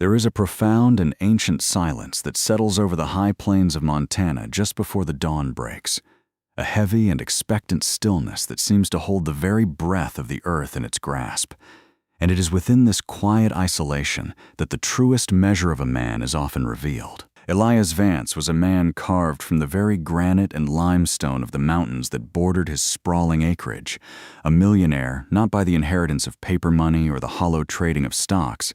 There is a profound and ancient silence that settles over the high plains of Montana just before the dawn breaks, a heavy and expectant stillness that seems to hold the very breath of the earth in its grasp. And it is within this quiet isolation that the truest measure of a man is often revealed. Elias Vance was a man carved from the very granite and limestone of the mountains that bordered his sprawling acreage, a millionaire not by the inheritance of paper money or the hollow trading of stocks,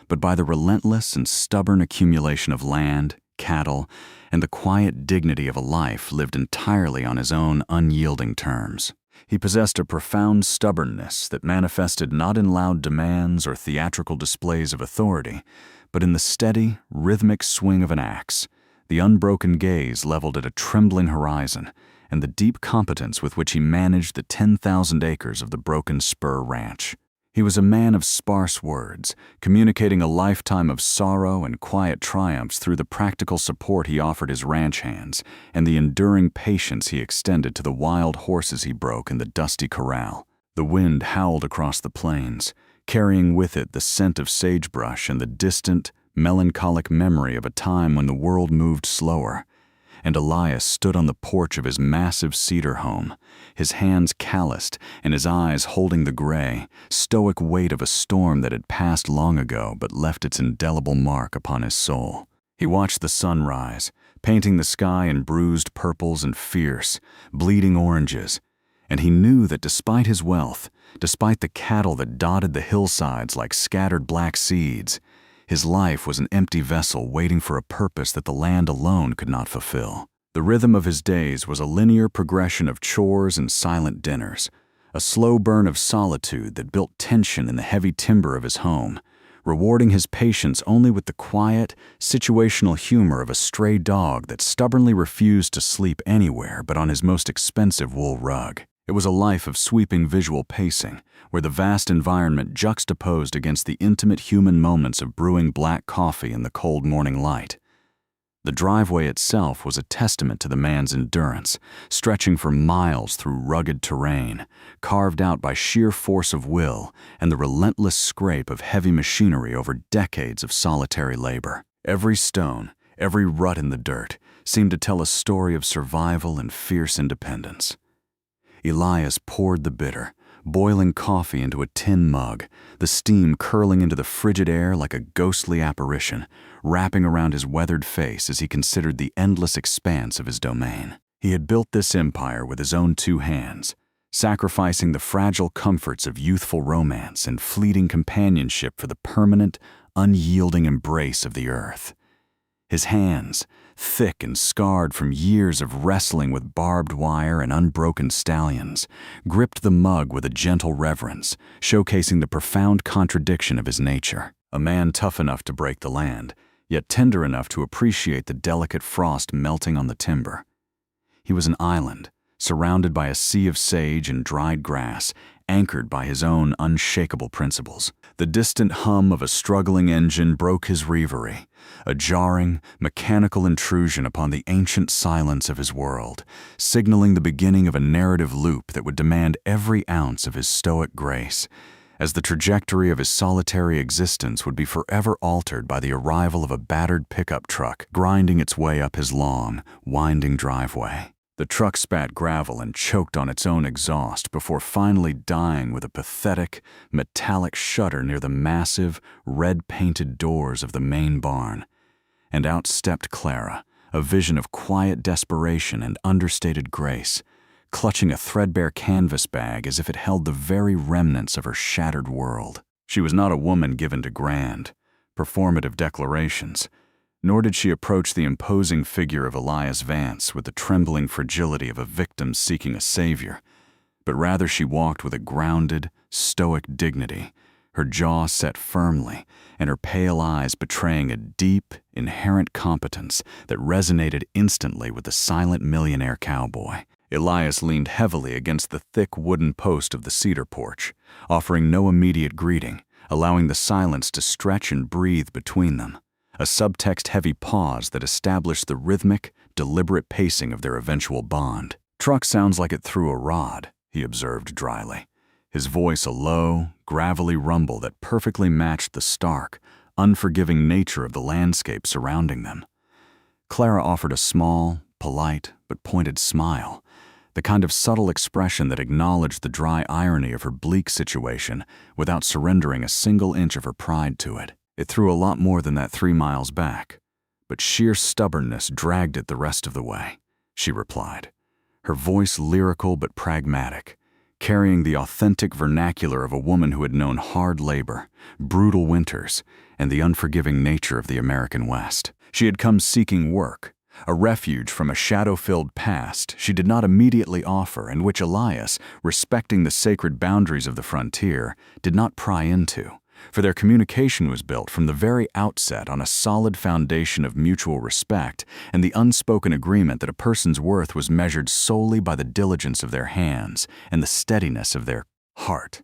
but by the relentless and stubborn accumulation of land, cattle, and the quiet dignity of a life lived entirely on his own unyielding terms. He possessed a profound stubbornness that manifested not in loud demands or theatrical displays of authority, but in the steady, rhythmic swing of an axe, the unbroken gaze leveled at a trembling horizon, and the deep competence with which he managed the 10,000 acres of the Broken Spur Ranch. He was a man of sparse words, communicating a lifetime of sorrow and quiet triumphs through the practical support he offered his ranch hands and the enduring patience he extended to the wild horses he broke in the dusty corral. The wind howled across the plains, carrying with it the scent of sagebrush and the distant, melancholic memory of a time when the world moved slower. And Elias stood on the porch of his massive cedar home, his hands calloused and his eyes holding the gray, stoic weight of a storm that had passed long ago but left its indelible mark upon his soul. He watched the sun rise, painting the sky in bruised purples and fierce, bleeding oranges, and he knew that despite his wealth, despite the cattle that dotted the hillsides like scattered black seeds, his life was an empty vessel waiting for a purpose that the land alone could not fulfill. The rhythm of his days was a linear progression of chores and silent dinners, a slow burn of solitude that built tension in the heavy timber of his home, rewarding his patience only with the quiet, situational humor of a stray dog that stubbornly refused to sleep anywhere but on his most expensive wool rug. It was a life of sweeping visual pacing, where the vast environment juxtaposed against the intimate human moments of brewing black coffee in the cold morning light. The driveway itself was a testament to the man's endurance, stretching for miles through rugged terrain, carved out by sheer force of will and the relentless scrape of heavy machinery over decades of solitary labor. Every stone, every rut in the dirt, seemed to tell a story of survival and fierce independence. Elias poured the bitter, boiling coffee into a tin mug, the steam curling into the frigid air like a ghostly apparition, wrapping around his weathered face as he considered the endless expanse of his domain. He had built this empire with his own two hands, sacrificing the fragile comforts of youthful romance and fleeting companionship for the permanent, unyielding embrace of the earth. His hands, thick and scarred from years of wrestling with barbed wire and unbroken stallions, gripped the mug with a gentle reverence, showcasing the profound contradiction of his nature. A man tough enough to break the land, yet tender enough to appreciate the delicate frost melting on the timber. He was an island, surrounded by a sea of sage and dried grass, anchored by his own unshakable principles. The distant hum of a struggling engine broke his reverie, a jarring, mechanical intrusion upon the ancient silence of his world, signaling the beginning of a narrative loop that would demand every ounce of his stoic grace, as the trajectory of his solitary existence would be forever altered by the arrival of a battered pickup truck grinding its way up his long, winding driveway. The truck spat gravel and choked on its own exhaust before finally dying with a pathetic, metallic shudder near the massive, red-painted doors of the main barn. And out stepped Clara, a vision of quiet desperation and understated grace, clutching a threadbare canvas bag as if it held the very remnants of her shattered world. She was not a woman given to grand, performative declarations, nor did she approach the imposing figure of Elias Vance with the trembling fragility of a victim seeking a savior, but rather she walked with a grounded, stoic dignity, her jaw set firmly and her pale eyes betraying a deep, inherent competence that resonated instantly with the silent millionaire cowboy. Elias leaned heavily against the thick wooden post of the cedar porch, offering no immediate greeting, allowing the silence to stretch and breathe between them, a subtext-heavy pause that established the rhythmic, deliberate pacing of their eventual bond. "Truck sounds like it threw a rod," he observed dryly, his voice a low, gravelly rumble that perfectly matched the stark, unforgiving nature of the landscape surrounding them. Clara offered a small, polite, but pointed smile, the kind of subtle expression that acknowledged the dry irony of her bleak situation without surrendering a single inch of her pride to it. It threw a lot more than that 3 miles back, but sheer stubbornness dragged it the rest of the way, she replied, her voice lyrical but pragmatic, carrying the authentic vernacular of a woman who had known hard labor, brutal winters, and the unforgiving nature of the American West. She had come seeking work, a refuge from a shadow-filled past she did not immediately offer and which Elias, respecting the sacred boundaries of the frontier, did not pry into, for their communication was built from the very outset on a solid foundation of mutual respect and the unspoken agreement that a person's worth was measured solely by the diligence of their hands and the steadiness of their heart.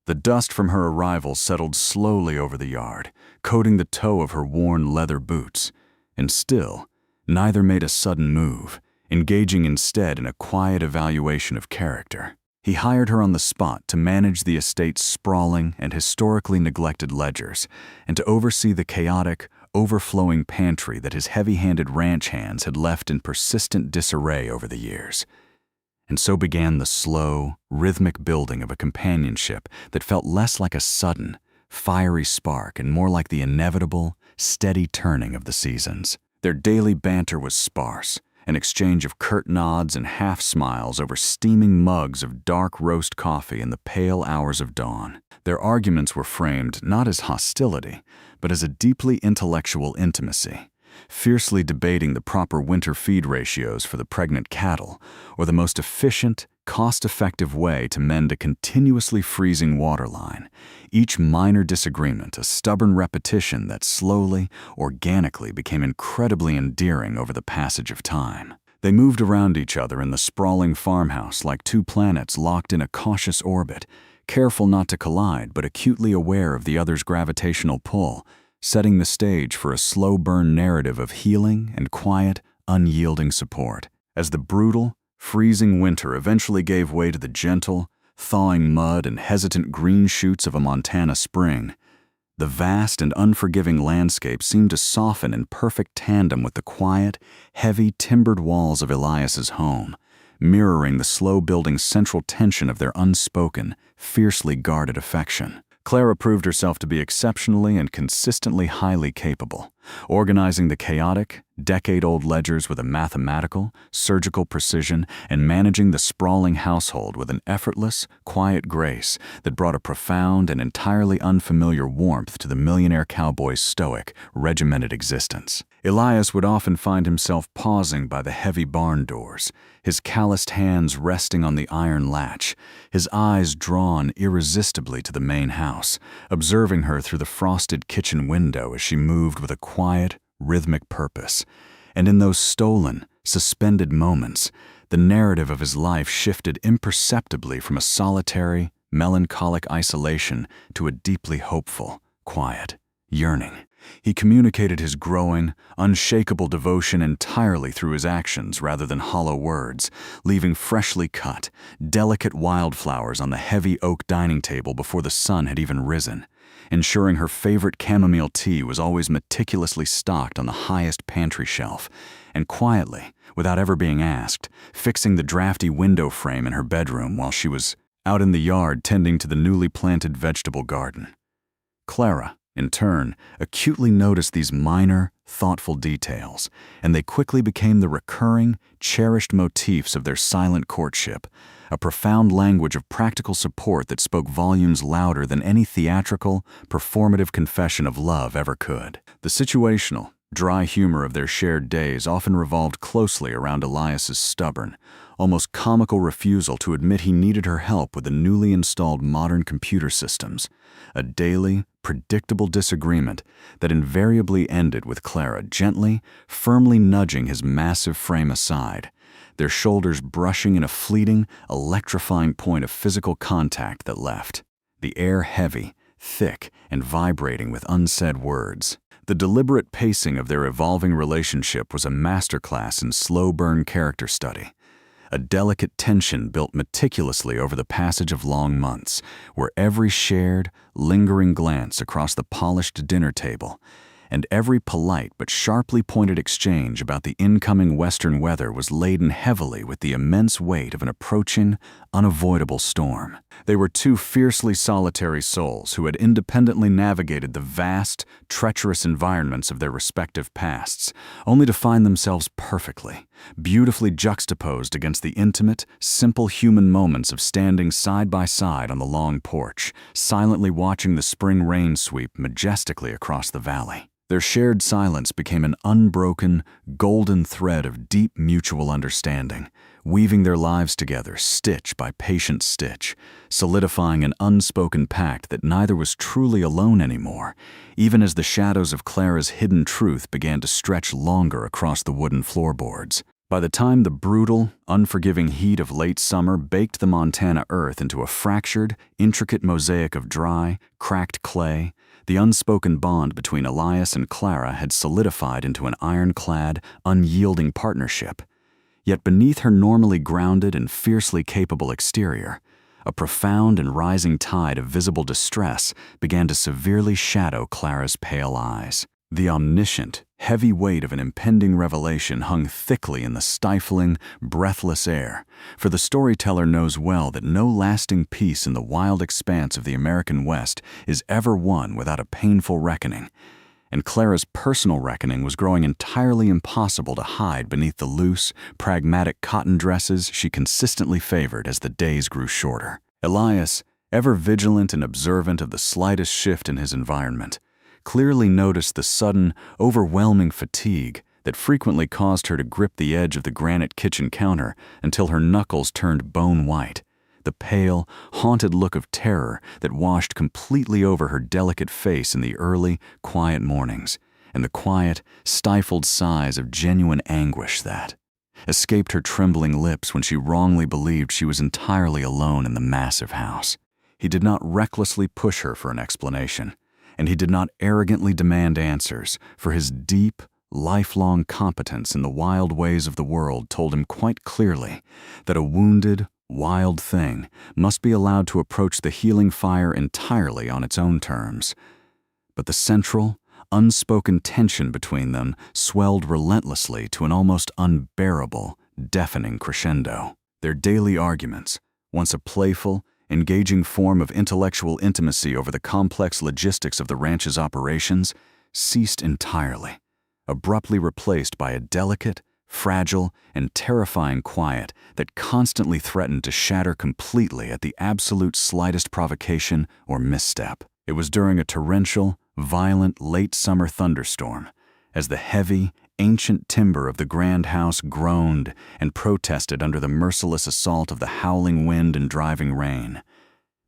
The dust from her arrival settled slowly over the yard, coating the toe of her worn leather boots, and still, neither made a sudden move, engaging instead in a quiet evaluation of character. He hired her on the spot to manage the estate's sprawling and historically neglected ledgers, and to oversee the chaotic, overflowing pantry that his heavy-handed ranch hands had left in persistent disarray over the years. And so began the slow, rhythmic building of a companionship that felt less like a sudden, fiery spark and more like the inevitable, steady turning of the seasons. Their daily banter was sparse, an exchange of curt nods and half-smiles over steaming mugs of dark roast coffee in the pale hours of dawn. Their arguments were framed not as hostility, but as a deeply intellectual intimacy, fiercely debating the proper winter feed ratios for the pregnant cattle, or the most efficient, cost-effective way to mend a continuously freezing waterline, each minor disagreement a stubborn repetition that slowly, organically became incredibly endearing over the passage of time. They moved around each other in the sprawling farmhouse like two planets locked in a cautious orbit, careful not to collide but acutely aware of the other's gravitational pull, setting the stage for a slow-burn narrative of healing and quiet, unyielding support. As the brutal, freezing winter eventually gave way to the gentle, thawing mud and hesitant green shoots of a Montana spring, the vast and unforgiving landscape seemed to soften in perfect tandem with the quiet, heavy, timbered walls of Elias's home, mirroring the slow-building central tension of their unspoken, fiercely guarded affection. Clara proved herself to be exceptionally and consistently highly capable, organizing the chaotic, decade-old ledgers with a mathematical, surgical precision and managing the sprawling household with an effortless, quiet grace that brought a profound and entirely unfamiliar warmth to the Millionaire Cowboy's stoic, regimented existence. Elias would often find himself pausing by the heavy barn doors, his calloused hands resting on the iron latch, his eyes drawn irresistibly to the main house, observing her through the frosted kitchen window as she moved with a quiet, rhythmic purpose. And in those stolen, suspended moments, the narrative of his life shifted imperceptibly from a solitary, melancholic isolation to a deeply hopeful, quiet yearning. He communicated his growing, unshakable devotion entirely through his actions rather than hollow words, leaving freshly cut, delicate wildflowers on the heavy oak dining table before the sun had even risen, ensuring her favorite chamomile tea was always meticulously stocked on the highest pantry shelf, and quietly, without ever being asked, fixing the drafty window frame in her bedroom while she was out in the yard tending to the newly planted vegetable garden. Clara, in turn, acutely noticed these minor, thoughtful details, and they quickly became the recurring, cherished motifs of their silent courtship, a profound language of practical support that spoke volumes louder than any theatrical, performative confession of love ever could. The situational, dry humor of their shared days often revolved closely around Elias's stubborn, almost comical refusal to admit he needed her help with the newly installed modern computer systems, a daily, predictable disagreement that invariably ended with Clara gently, firmly nudging his massive frame aside, their shoulders brushing in a fleeting, electrifying point of physical contact that left the air heavy, thick, and vibrating with unsaid words. The deliberate pacing of their evolving relationship was a masterclass in slow-burn character study, a delicate tension built meticulously over the passage of long months, where every shared, lingering glance across the polished dinner table and every polite but sharply pointed exchange about the incoming western weather was laden heavily with the immense weight of an approaching, unavoidable storm. They were two fiercely solitary souls who had independently navigated the vast, treacherous environments of their respective pasts, only to find themselves perfectly, beautifully juxtaposed against the intimate, simple human moments of standing side by side on the long porch, silently watching the spring rain sweep majestically across the valley. Their shared silence became an unbroken, golden thread of deep mutual understanding, weaving their lives together stitch by patient stitch, solidifying an unspoken pact that neither was truly alone anymore, even as the shadows of Clara's hidden truth began to stretch longer across the wooden floorboards. By the time the brutal, unforgiving heat of late summer baked the Montana earth into a fractured, intricate mosaic of dry, cracked clay, the unspoken bond between Elias and Clara had solidified into an ironclad, unyielding partnership. Yet beneath her normally grounded and fiercely capable exterior, a profound and rising tide of visible distress began to severely shadow Clara's pale eyes. The omniscient, heavy weight of an impending revelation hung thickly in the stifling, breathless air, for the storyteller knows well that no lasting peace in the wild expanse of the American West is ever won without a painful reckoning, and Clara's personal reckoning was growing entirely impossible to hide beneath the loose, pragmatic cotton dresses she consistently favored as the days grew shorter. Elias, ever vigilant and observant of the slightest shift in his environment, clearly noticed the sudden, overwhelming fatigue that frequently caused her to grip the edge of the granite kitchen counter until her knuckles turned bone white, the pale, haunted look of terror that washed completely over her delicate face in the early, quiet mornings, and the quiet, stifled sighs of genuine anguish that escaped her trembling lips when she wrongly believed she was entirely alone in the massive house. He did not recklessly push her for an explanation, and he did not arrogantly demand answers, for his deep, lifelong competence in the wild ways of the world told him quite clearly that a wounded, wild thing must be allowed to approach the healing fire entirely on its own terms. But the central, unspoken tension between them swelled relentlessly to an almost unbearable, deafening crescendo. Their daily arguments, once a playful, engaging form of intellectual intimacy over the complex logistics of the ranch's operations, ceased entirely, abruptly replaced by a delicate, fragile, and terrifying quiet that constantly threatened to shatter completely at the absolute slightest provocation or misstep. It was during a torrential, violent late summer thunderstorm, as the heavy, ancient timber of the grand house groaned and protested under the merciless assault of the howling wind and driving rain,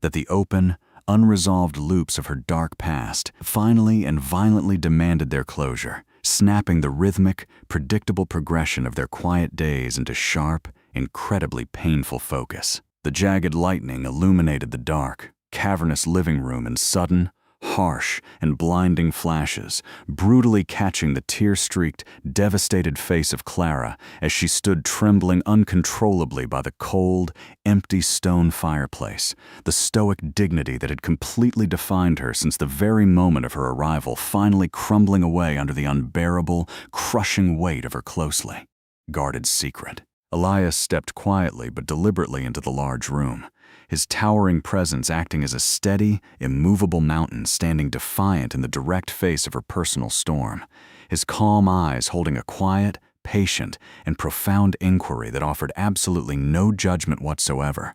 that the open, unresolved loops of her dark past finally and violently demanded their closure, snapping the rhythmic, predictable progression of their quiet days into sharp, incredibly painful focus. The jagged lightning illuminated the dark, cavernous living room in sudden, harsh, and blinding flashes, brutally catching the tear-streaked, devastated face of Clara as she stood trembling uncontrollably by the cold, empty stone fireplace, the stoic dignity that had completely defined her since the very moment of her arrival finally crumbling away under the unbearable, crushing weight of her closely guarded secret. Elias stepped quietly but deliberately into the large room, his towering presence acting as a steady, immovable mountain standing defiant in the direct face of her personal storm, his calm eyes holding a quiet, patient, and profound inquiry that offered absolutely no judgment whatsoever,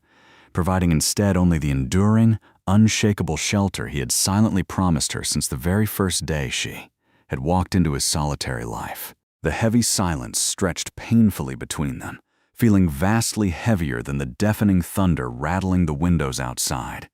providing instead only the enduring, unshakable shelter he had silently promised her since the very first day she had walked into his solitary life. The heavy silence stretched painfully between them, feeling vastly heavier than the deafening thunder rattling the windows outside.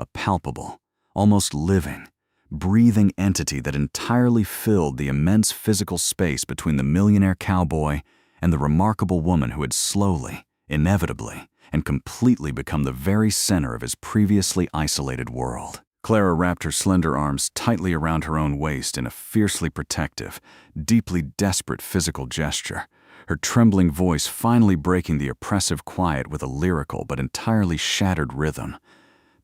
A palpable, almost living, breathing entity that entirely filled the immense physical space between the millionaire cowboy and the remarkable woman who had slowly, inevitably, and completely become the very center of his previously isolated world. Clara wrapped her slender arms tightly around her own waist in a fiercely protective, deeply desperate physical gesture, her trembling voice finally breaking the oppressive quiet with a lyrical but entirely shattered rhythm.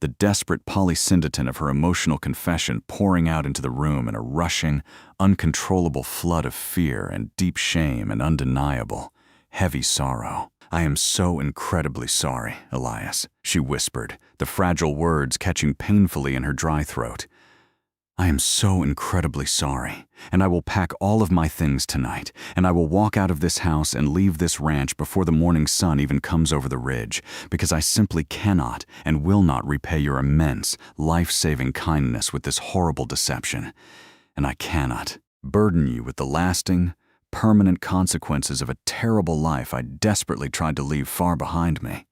The desperate polysyndeton of her emotional confession pouring out into the room in a rushing, uncontrollable flood of fear and deep shame and undeniable, heavy sorrow. "I am so incredibly sorry, Elias," she whispered, the fragile words catching painfully in her dry throat. "I am so incredibly sorry, and I will pack all of my things tonight, and I will walk out of this house and leave this ranch before the morning sun even comes over the ridge, because I simply cannot and will not repay your immense, life-saving kindness with this horrible deception. And I cannot burden you with the lasting, permanent consequences of a terrible life I desperately tried to leave far behind me."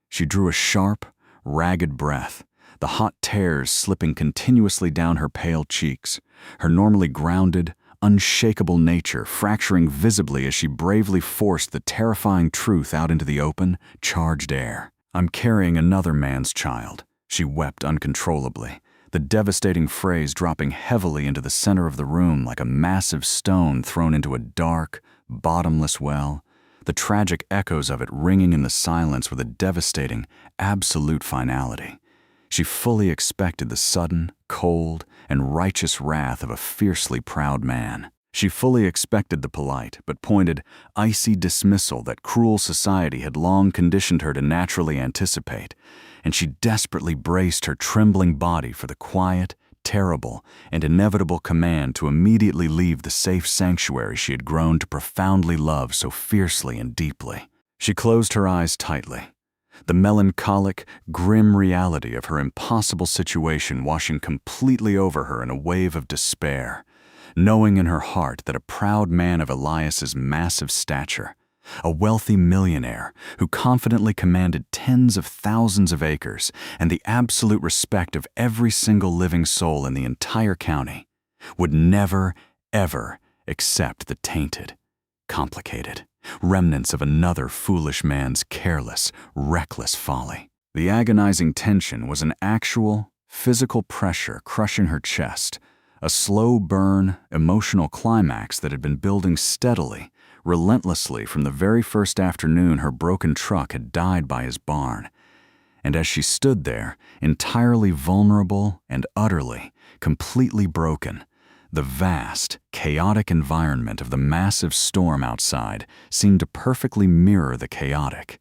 She drew a sharp, ragged breath, the hot tears slipping continuously down her pale cheeks, her normally grounded, unshakable nature fracturing visibly as she bravely forced the terrifying truth out into the open, charged air. "I'm carrying another man's child," she wept uncontrollably, the devastating phrase dropping heavily into the center of the room like a massive stone thrown into a dark, bottomless well, the tragic echoes of it ringing in the silence with a devastating, absolute finality. She fully expected the sudden, cold, and righteous wrath of a fiercely proud man. She fully expected the polite but pointed, icy dismissal that cruel society had long conditioned her to naturally anticipate, and she desperately braced her trembling body for the quiet, terrible, and inevitable command to immediately leave the safe sanctuary she had grown to profoundly love so fiercely and deeply. She closed her eyes tightly, the melancholic, grim reality of her impossible situation washing completely over her in a wave of despair, knowing in her heart that a proud man of Elias's massive stature, a wealthy millionaire who confidently commanded tens of thousands of acres and the absolute respect of every single living soul in the entire county, would never, ever accept the tainted, complicated remnants of another foolish man's careless, reckless folly. The agonizing tension was an actual, physical pressure crushing her chest, a slow burn, emotional climax that had been building steadily, relentlessly from the very first afternoon her broken truck had died by his barn. And as she stood there, entirely vulnerable and utterly, completely broken, the vast, chaotic environment of the massive storm outside seemed to perfectly mirror the chaotic,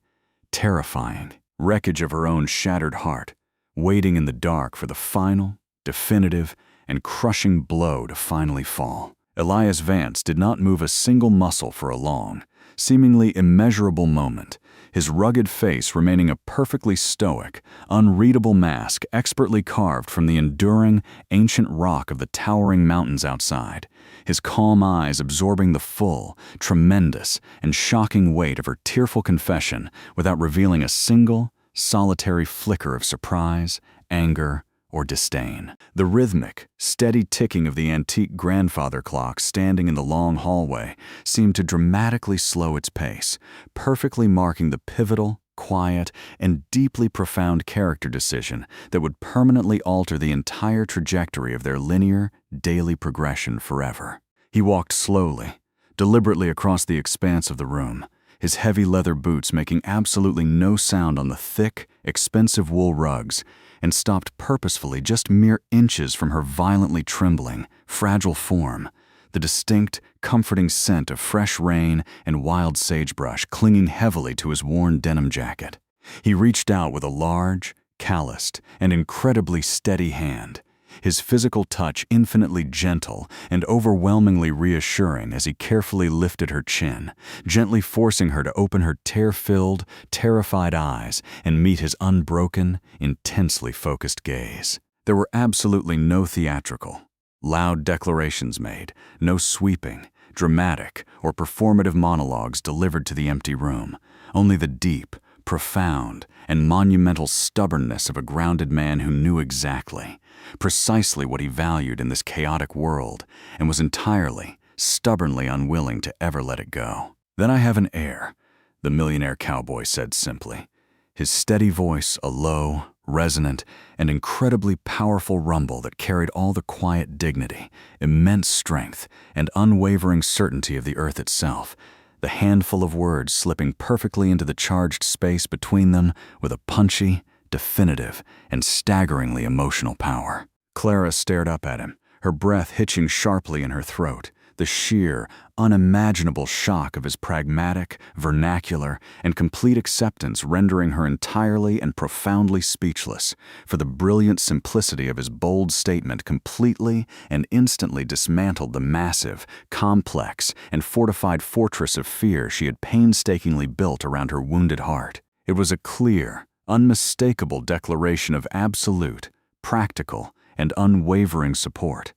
terrifying wreckage of her own shattered heart, waiting in the dark for the final, definitive, and crushing blow to finally fall. Elias Vance did not move a single muscle for a long, seemingly immeasurable moment, his rugged face remaining a perfectly stoic, unreadable mask expertly carved from the enduring, ancient rock of the towering mountains outside, his calm eyes absorbing the full, tremendous, and shocking weight of her tearful confession without revealing a single, solitary flicker of surprise, anger, or disdain. The rhythmic, steady ticking of the antique grandfather clock standing in the long hallway seemed to dramatically slow its pace, perfectly marking the pivotal, quiet, and deeply profound character decision that would permanently alter the entire trajectory of their linear, daily progression forever. He walked slowly, deliberately across the expanse of the room, his heavy leather boots making absolutely no sound on the thick, expensive wool rugs, and stopped purposefully just mere inches from her violently trembling, fragile form, the distinct, comforting scent of fresh rain and wild sagebrush clinging heavily to his worn denim jacket. He reached out with a large, calloused, and incredibly steady hand, his physical touch infinitely gentle and overwhelmingly reassuring as he carefully lifted her chin, gently forcing her to open her tear-filled, terrified eyes and meet his unbroken, intensely focused gaze. There were absolutely no theatrical, loud declarations made, no sweeping, dramatic, or performative monologues delivered to the empty room, only the deep, profound, and monumental stubbornness of a grounded man who knew exactly, precisely what he valued in this chaotic world and was entirely, stubbornly unwilling to ever let it go. "Then I have an heir," the millionaire cowboy said simply, his steady voice a low, resonant, and incredibly powerful rumble that carried all the quiet dignity, immense strength, and unwavering certainty of the earth itself. the handful of words slipping perfectly into the charged space between them with a punchy, definitive, and staggeringly emotional power. Clara stared up at him, her breath hitching sharply in her throat, the sheer, unimaginable shock of his pragmatic, vernacular, and complete acceptance rendering her entirely and profoundly speechless, for the brilliant simplicity of his bold statement completely and instantly dismantled the massive, complex, and fortified fortress of fear she had painstakingly built around her wounded heart. It was a clear, unmistakable declaration of absolute, practical, and unwavering support,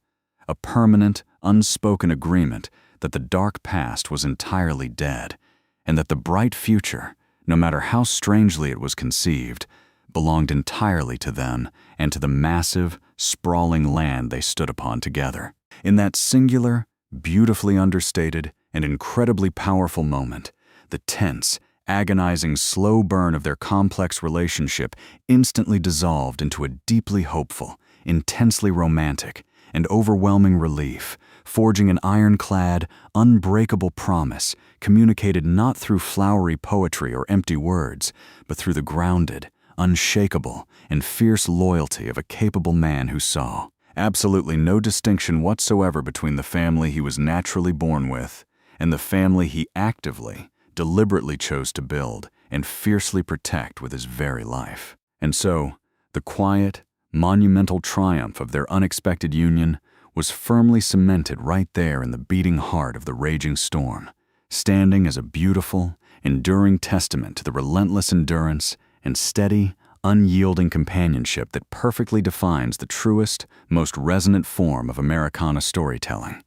a permanent, unspoken agreement that the dark past was entirely dead, and that the bright future, no matter how strangely it was conceived, belonged entirely to them and to the massive, sprawling land they stood upon together. In that singular, beautifully understated, and incredibly powerful moment, the tense, agonizing slow burn of their complex relationship instantly dissolved into a deeply hopeful, intensely romantic, and overwhelming relief, forging an ironclad, unbreakable promise communicated not through flowery poetry or empty words, but through the grounded, unshakable, and fierce loyalty of a capable man who saw absolutely no distinction whatsoever between the family he was naturally born with and the family he actively, deliberately chose to build and fiercely protect with his very life. And so, the quiet, monumental triumph of their unexpected union was firmly cemented right there in the beating heart of the raging storm, standing as a beautiful, enduring testament to the relentless endurance and steady, unyielding companionship that perfectly defines the truest, most resonant form of Americana storytelling.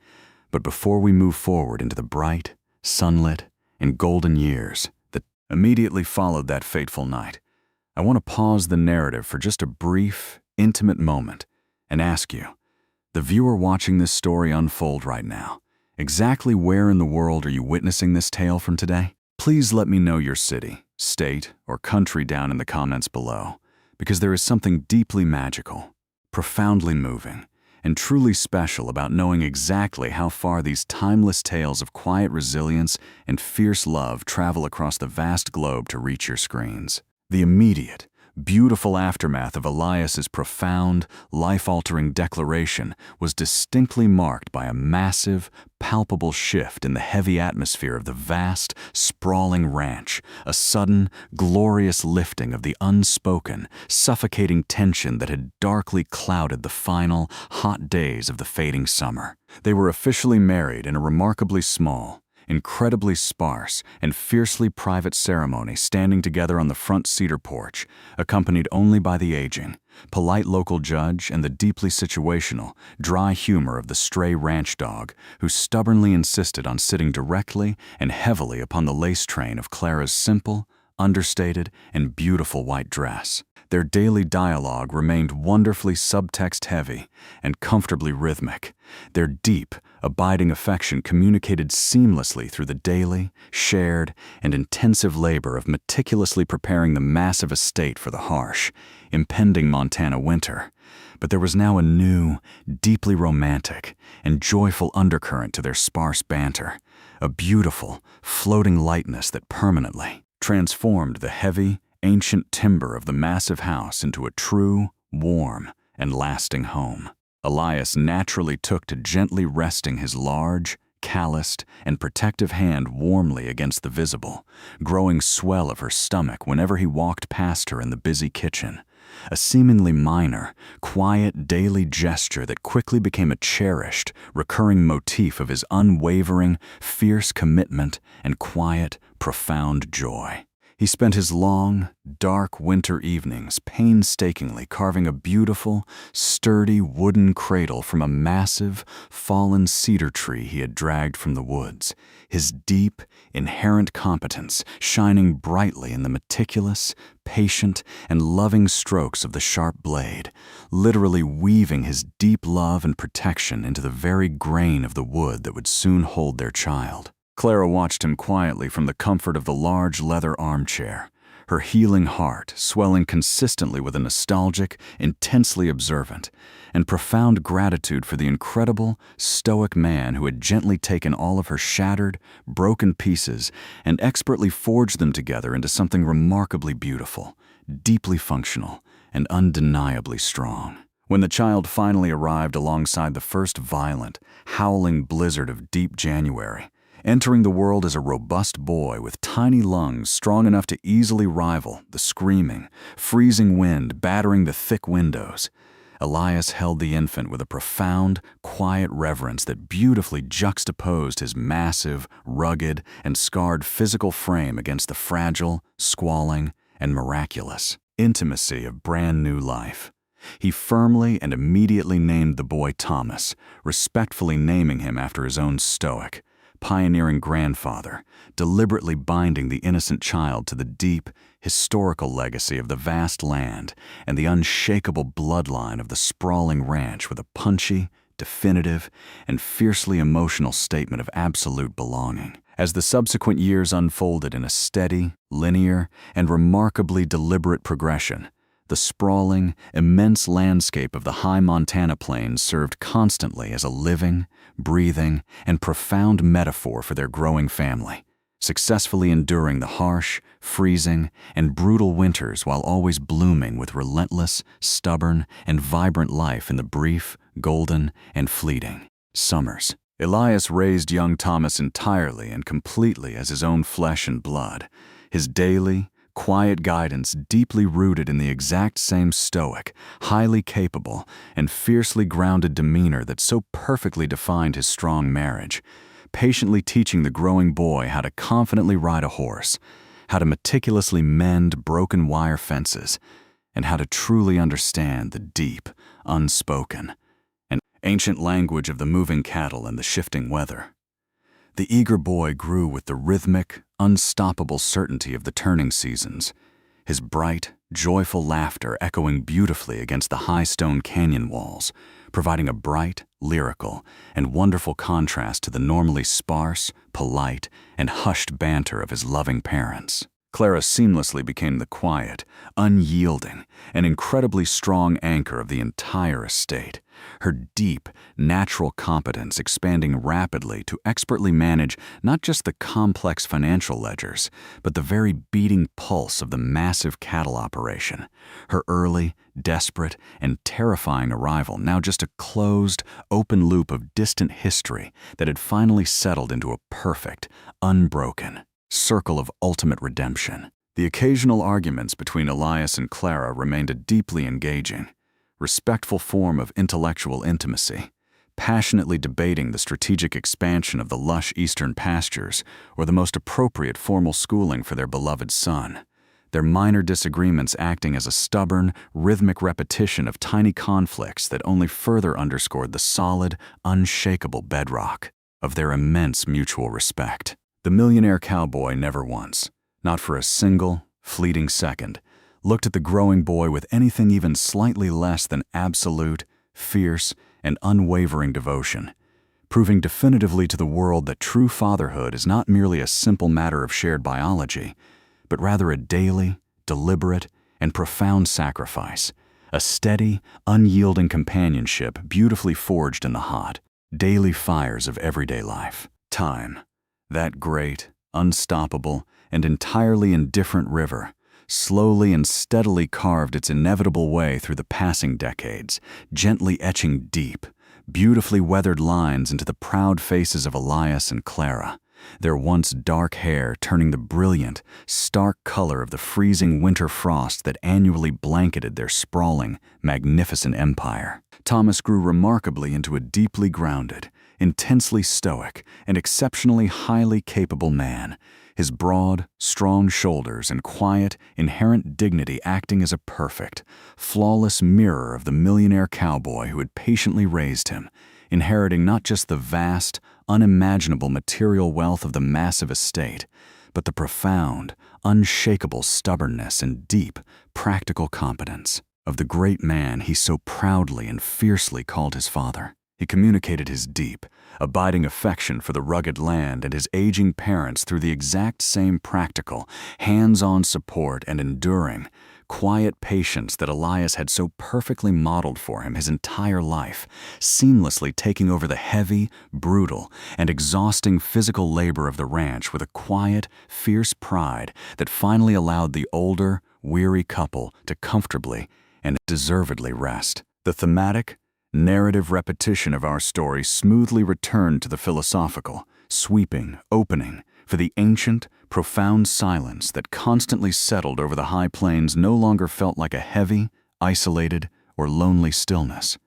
But before we move forward into the bright, sunlit, and golden years that immediately followed that fateful night, I want to pause the narrative for just a brief, intimate moment and ask you, the viewer watching this story unfold right now, exactly where in the world are you witnessing this tale from today? Please let me know your city, state, or country down in the comments below, because there is something deeply magical, profoundly moving, and truly special about knowing exactly how far these timeless tales of quiet resilience and fierce love travel across the vast globe to reach your screens. The immediate, beautiful aftermath of Elias's profound, life-altering declaration was distinctly marked by a massive, palpable shift in the heavy atmosphere of the vast, sprawling ranch, a sudden, glorious lifting of the unspoken, suffocating tension that had darkly clouded the final, hot days of the fading summer. They were officially married in a remarkably small, incredibly sparse, and fiercely private ceremony standing together on the front cedar porch, accompanied only by the aging, polite local judge and the deeply situational, dry humor of the stray ranch dog who stubbornly insisted on sitting directly and heavily upon the lace train of Clara's simple, understated, and beautiful white dress. Their daily dialogue remained wonderfully subtext-heavy and comfortably rhythmic. Their deep, abiding affection communicated seamlessly through the daily, shared, and intensive labor of meticulously preparing the massive estate for the harsh, impending Montana winter. But there was now a new, deeply romantic, and joyful undercurrent to their sparse banter, a beautiful, floating lightness that permanently transformed the heavy, ancient timber of the massive house into a true, warm, and lasting home. Elias naturally took to gently resting his large, calloused, and protective hand warmly against the visible, growing swell of her stomach whenever he walked past her in the busy kitchen, a seemingly minor, quiet daily gesture that quickly became a cherished, recurring motif of his unwavering, fierce commitment and quiet, profound joy. He spent his long, dark winter evenings painstakingly carving a beautiful, sturdy wooden cradle from a massive, fallen cedar tree he had dragged from the woods, his deep, inherent competence shining brightly in the meticulous, patient, and loving strokes of the sharp blade, literally weaving his deep love and protection into the very grain of the wood that would soon hold their child. Clara watched him quietly from the comfort of the large leather armchair, her healing heart swelling consistently with a nostalgic, intensely observant, and profound gratitude for the incredible, stoic man who had gently taken all of her shattered, broken pieces and expertly forged them together into something remarkably beautiful, deeply functional, and undeniably strong. When the child finally arrived alongside the first violent, howling blizzard of deep January, entering the world as a robust boy with tiny lungs strong enough to easily rival the screaming, freezing wind battering the thick windows, Elias held the infant with a profound, quiet reverence that beautifully juxtaposed his massive, rugged, and scarred physical frame against the fragile, squalling, and miraculous intimacy of brand new life. He firmly and immediately named the boy Thomas, respectfully naming him after his own stoic, pioneering grandfather, deliberately binding the innocent child to the deep, historical legacy of the vast land and the unshakable bloodline of the sprawling ranch with a punchy, definitive, and fiercely emotional statement of absolute belonging. As the subsequent years unfolded in a steady, linear, and remarkably deliberate progression, the sprawling, immense landscape of the high Montana plains served constantly as a living, breathing, and profound metaphor for their growing family, successfully enduring the harsh, freezing, and brutal winters while always blooming with relentless, stubborn, and vibrant life in the brief, golden, and fleeting summers. Elias raised young Thomas entirely and completely as his own flesh and blood, his daily, quiet guidance deeply rooted in the exact same stoic, highly capable, and fiercely grounded demeanor that so perfectly defined his strong marriage, patiently teaching the growing boy how to confidently ride a horse, how to meticulously mend broken wire fences, and how to truly understand the deep, unspoken, and ancient language of the moving cattle and the shifting weather. The eager boy grew with the rhythmic, unstoppable certainty of the turning seasons, his bright, joyful laughter echoing beautifully against the high stone canyon walls, providing a bright, lyrical, and wonderful contrast to the normally sparse, polite, and hushed banter of his loving parents. Clara seamlessly became the quiet, unyielding, and incredibly strong anchor of the entire estate, her deep, natural competence expanding rapidly to expertly manage not just the complex financial ledgers, but the very beating pulse of the massive cattle operation. Her early, desperate, and terrifying arrival now just a closed, open loop of distant history that had finally settled into a perfect, unbroken circle of ultimate redemption. The occasional arguments between Elias and Clara remained a deeply engaging, respectful form of intellectual intimacy, passionately debating the strategic expansion of the lush eastern pastures or the most appropriate formal schooling for their beloved son, their minor disagreements acting as a stubborn, rhythmic repetition of tiny conflicts that only further underscored the solid, unshakable bedrock of their immense mutual respect. The millionaire cowboy never once, not for a single, fleeting second, looked at the growing boy with anything even slightly less than absolute, fierce, and unwavering devotion, proving definitively to the world that true fatherhood is not merely a simple matter of shared biology, but rather a daily, deliberate, and profound sacrifice, a steady, unyielding companionship beautifully forged in the hot, daily fires of everyday life. Time, that great, unstoppable, and entirely indifferent river, slowly and steadily carved its inevitable way through the passing decades, gently etching deep, beautifully weathered lines into the proud faces of Elias and Clara, their once dark hair turning the brilliant, stark color of the freezing winter frost that annually blanketed their sprawling, magnificent empire. Thomas grew remarkably into a deeply grounded, intensely stoic, and exceptionally highly capable man, his broad, strong shoulders and quiet, inherent dignity acting as a perfect, flawless mirror of the millionaire cowboy who had patiently raised him, inheriting not just the vast, unimaginable material wealth of the massive estate, but the profound, unshakable stubbornness and deep, practical competence of the great man he so proudly and fiercely called his father. He communicated his deep, abiding affection for the rugged land and his aging parents through the exact same practical, hands-on support and enduring, quiet patience that Elias had so perfectly modeled for him his entire life, seamlessly taking over the heavy, brutal, and exhausting physical labor of the ranch with a quiet, fierce pride that finally allowed the older, weary couple to comfortably and deservedly rest. The thematic, narrative repetition of our story smoothly returned to the philosophical, sweeping opening for the ancient, profound silence that constantly settled over the high plains no longer felt like a heavy, isolated, or lonely stillness,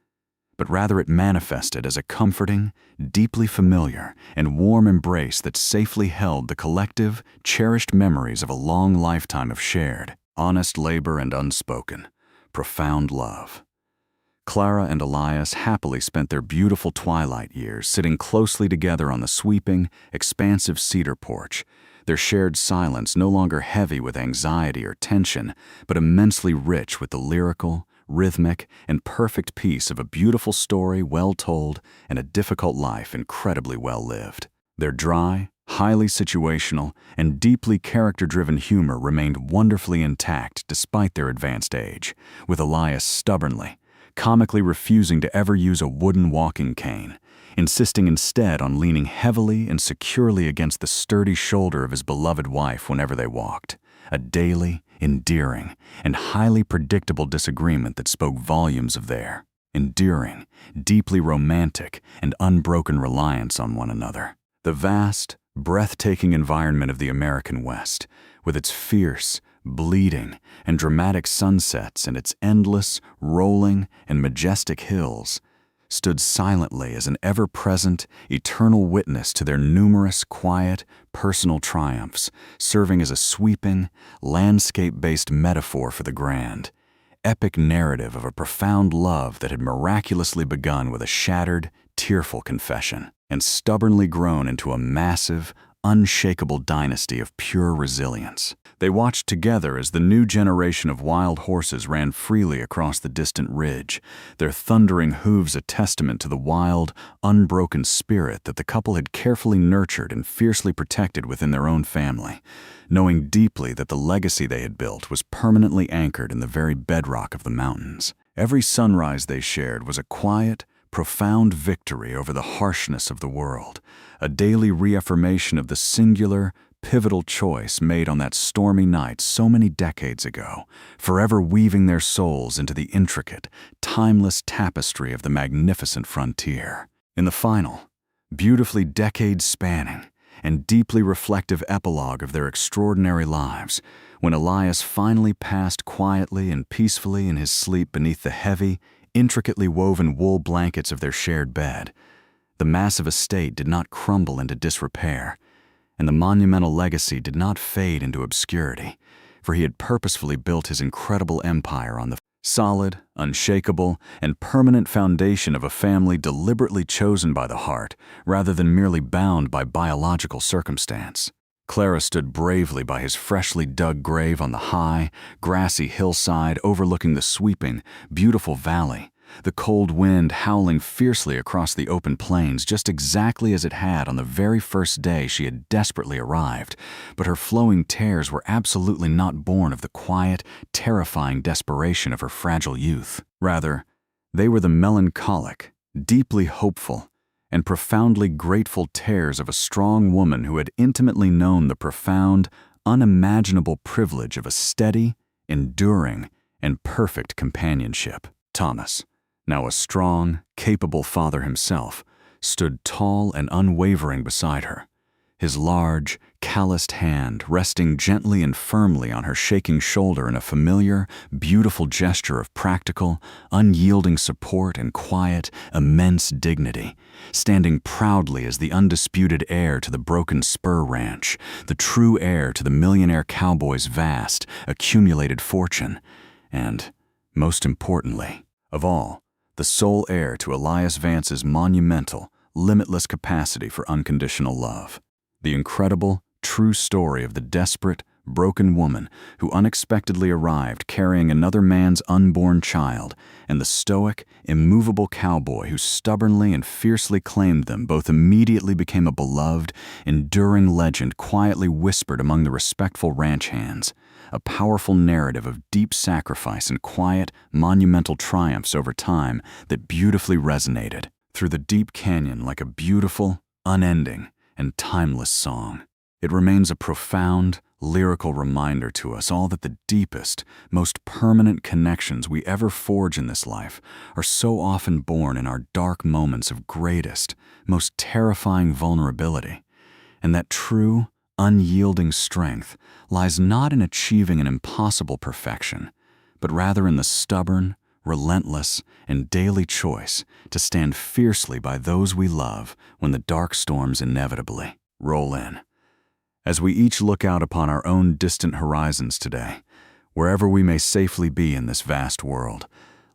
but rather it manifested as a comforting, deeply familiar, and warm embrace that safely held the collective, cherished memories of a long lifetime of shared, honest labor and unspoken, profound love. Clara and Elias happily spent their beautiful twilight years sitting closely together on the sweeping, expansive cedar porch, their shared silence no longer heavy with anxiety or tension, but immensely rich with the lyrical, rhythmic, and perfect peace of a beautiful story well told and a difficult life incredibly well lived. Their dry, highly situational, and deeply character-driven humor remained wonderfully intact despite their advanced age, with Elias stubbornly, comically refusing to ever use a wooden walking cane, insisting instead on leaning heavily and securely against the sturdy shoulder of his beloved wife whenever they walked, a daily, endearing, and highly predictable disagreement that spoke volumes of their enduring, deeply romantic, and unbroken reliance on one another. The vast, breathtaking environment of the American West, with its fierce, bleeding, and dramatic sunsets and its endless, rolling, and majestic hills, stood silently as an ever-present, eternal witness to their numerous, quiet, personal triumphs, serving as a sweeping, landscape-based metaphor for the grand, epic narrative of a profound love that had miraculously begun with a shattered, tearful confession, and stubbornly grown into a massive, unshakable dynasty of pure resilience. They watched together as the new generation of wild horses ran freely across the distant ridge, their thundering hooves a testament to the wild, unbroken spirit that the couple had carefully nurtured and fiercely protected within their own family, knowing deeply that the legacy they had built was permanently anchored in the very bedrock of the mountains. Every sunrise they shared was a quiet, profound victory over the harshness of the world, a daily reaffirmation of the singular, pivotal choice made on that stormy night so many decades ago, forever weaving their souls into the intricate, timeless tapestry of the magnificent frontier. In the final, beautifully decades-spanning, and deeply reflective epilogue of their extraordinary lives, when Elias finally passed quietly and peacefully in his sleep beneath the heavy, intricately woven wool blankets of their shared bed, the massive estate did not crumble into disrepair, and the monumental legacy did not fade into obscurity, for he had purposefully built his incredible empire on the solid, unshakable, and permanent foundation of a family deliberately chosen by the heart rather than merely bound by biological circumstance. Clara stood bravely by his freshly dug grave on the high, grassy hillside overlooking the sweeping, beautiful valley, the cold wind howling fiercely across the open plains just exactly as it had on the very first day she had desperately arrived, but her flowing tears were absolutely not born of the quiet, terrifying desperation of her fragile youth. Rather, they were the melancholic, deeply hopeful, and profoundly grateful tears of a strong woman who had intimately known the profound, unimaginable privilege of a steady, enduring, and perfect companionship. Thomas, now a strong, capable father himself, stood tall and unwavering beside her, his large, calloused hand resting gently and firmly on her shaking shoulder in a familiar, beautiful gesture of practical, unyielding support and quiet, immense dignity, standing proudly as the undisputed heir to the Broken Spur Ranch, the true heir to the Millionaire Cowboy's vast, accumulated fortune, and, most importantly of all, the sole heir to Elias Vance's monumental, limitless capacity for unconditional love. The incredible, true story of the desperate, broken woman who unexpectedly arrived carrying another man's unborn child, and the stoic, immovable cowboy who stubbornly and fiercely claimed them both immediately became a beloved, enduring legend quietly whispered among the respectful ranch hands, a powerful narrative of deep sacrifice and quiet, monumental triumphs over time that beautifully resonated through the deep canyon like a beautiful, unending, and timeless song. It remains a profound, lyrical reminder to us all that the deepest, most permanent connections we ever forge in this life are so often born in our dark moments of greatest, most terrifying vulnerability, and that true, unyielding strength lies not in achieving an impossible perfection, but rather in the stubborn, relentless, and daily choice to stand fiercely by those we love when the dark storms inevitably roll in. As we each look out upon our own distant horizons today, wherever we may safely be in this vast world,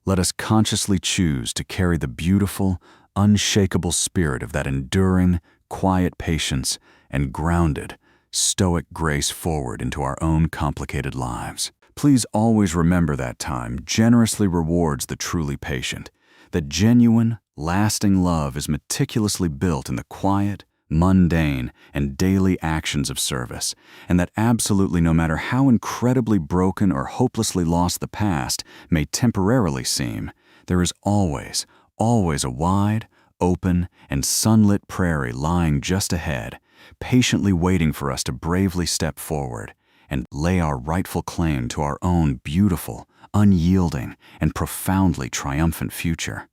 let us consciously choose to carry the beautiful, unshakable spirit of that enduring, quiet patience and grounded, stoic grace forward into our own complicated lives. Please always remember that time generously rewards the truly patient, that genuine, lasting love is meticulously built in the quiet, mundane, and daily actions of service, and that absolutely no matter how incredibly broken or hopelessly lost the past may temporarily seem, there is always, always a wide, open, and sunlit prairie lying just ahead, patiently waiting for us to bravely step forward and lay our rightful claim to our own beautiful, unyielding, and profoundly triumphant future.